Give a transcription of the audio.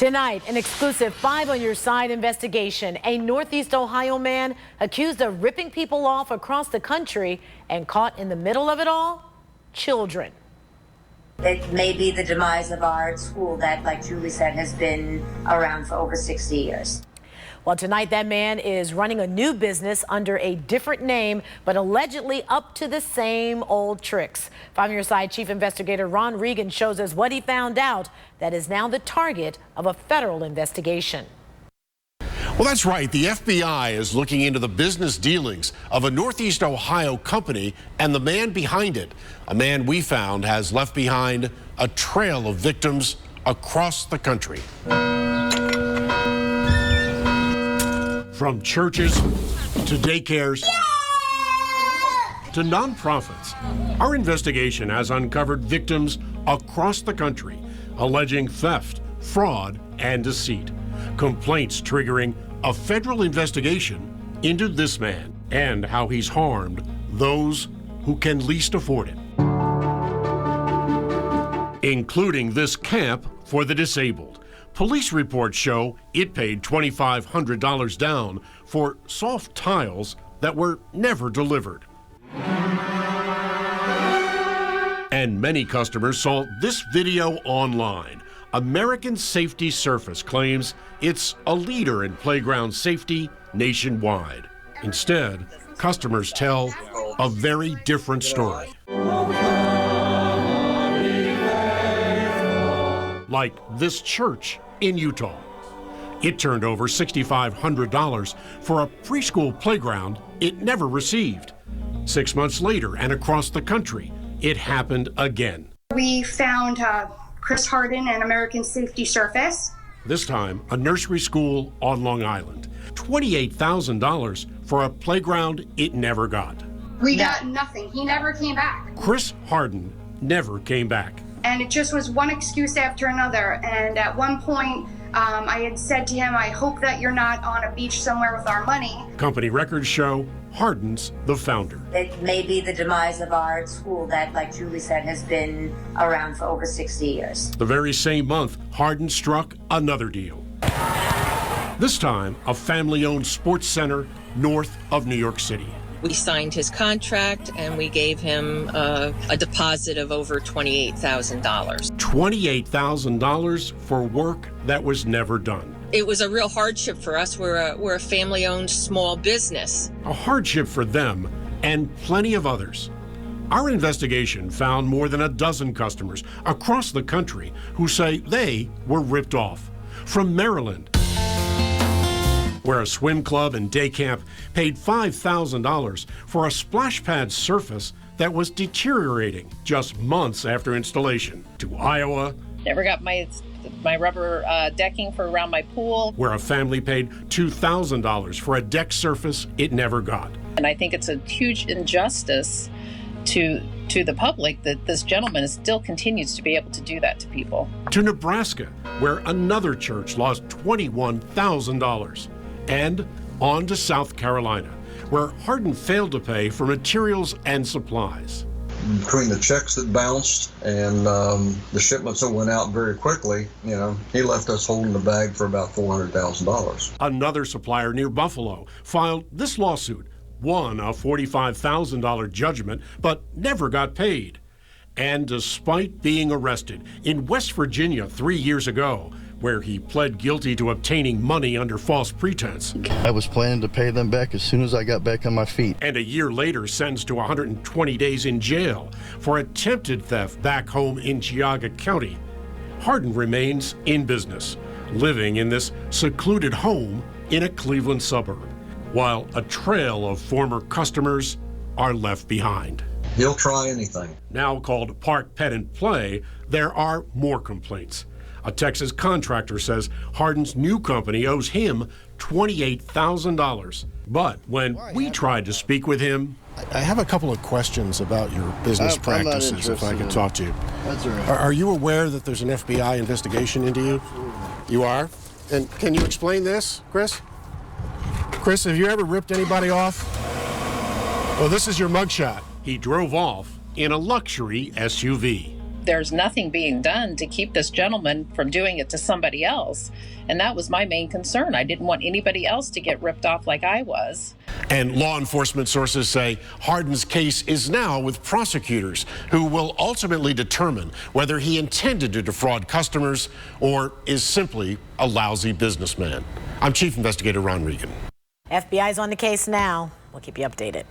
Tonight, an exclusive 5 on Your Side investigation. A Northeast Ohio man accused of ripping people off across the country and caught in the middle of it all, children. It may be the demise of our school that, like Julie said, has been around for over 60 years. Well, tonight that man is running a new business under a different name, but allegedly up to the same old tricks. 5 on Your Side Chief Investigator Ron Regan shows us what he found out that is now the target of a federal investigation. Well, that's right. The FBI is looking into the business dealings of a Northeast Ohio company and the man behind it. A man we found has left behind a trail of victims across the country. From churches to daycares to nonprofits, our investigation has uncovered victims across the country alleging theft, fraud, and deceit. Complaints triggering a federal investigation into this man and how he's harmed those who can least afford it, including this camp for the disabled. Police reports show it paid $2,500 down for soft tiles that were never delivered. And many customers saw this video online. American Safety Surface claims it's a leader in playground safety nationwide. Instead, customers tell a very different story. Like this church in Utah. It turned over $6,500 for a preschool playground it never received. 6 months later and across the country, it happened again. We found Chris Harden and American Safety Surface. This time, a nursery school on Long Island. $28,000 for a playground it never got. We got nothing. He never came back. Chris Harden never came back. And it just was one excuse after another. And at one point, I had said to him, I hope that you're not on a beach somewhere with our money. Company records show Harden's the founder. It may be the demise of our school that, like Julie said, has been around for over 60 years. The very same month, Harden struck another deal. This time, a family-owned sports center north of New York City. We signed his contract and we gave him a deposit of over $28,000. $28,000 for work that was never done. It was a real hardship for us. We're a family-owned small business. A hardship for them and plenty of others. Our investigation found more than a dozen customers across the country who say they were ripped off. From Maryland, where a swim club and day camp paid $5,000 for a splash pad surface that was deteriorating just months after installation, to Iowa, never got my rubber decking for around my pool, where a family paid $2,000 for a deck surface it never got. And I think it's a huge injustice to the public that this gentleman still continues to be able to do that to people. To Nebraska, where another church lost $21,000. And on to South Carolina, where Harden failed to pay for materials and supplies. Between the checks that bounced and the shipments that went out very quickly, he left us holding the bag for about $400,000. Another supplier near Buffalo filed this lawsuit, won a $45,000 judgment, but never got paid. And despite being arrested in West Virginia 3 years ago, where he pled guilty to obtaining money under false pretense. I was planning to pay them back as soon as I got back on my feet. And a year later sentenced to 120 days in jail for attempted theft back home in Geauga County. Harden remains in business, living in this secluded home in a Cleveland suburb, while a trail of former customers are left behind. He'll try anything. Now called Park Pet and Play, there are more complaints. A Texas contractor says Harden's new company owes him $28,000. But when we tried to speak with him, I have a couple of questions about your business practices, if I could talk to you. That's all right. Are you aware that there's an FBI investigation into you? You are? And can you explain this, Chris? Chris, have you ever ripped anybody off? Well, this is your mugshot. he drove off in a luxury SUV. there's nothing being done to keep this gentleman from doing it to somebody else. And that was my main concern. I didn't want anybody else to get ripped off like I was. And law enforcement sources say Hardin's case is now with prosecutors who will ultimately determine whether he intended to defraud customers or is simply a lousy businessman. I'm Chief Investigator Ron Regan. FBI's on the case now. We'll keep you updated.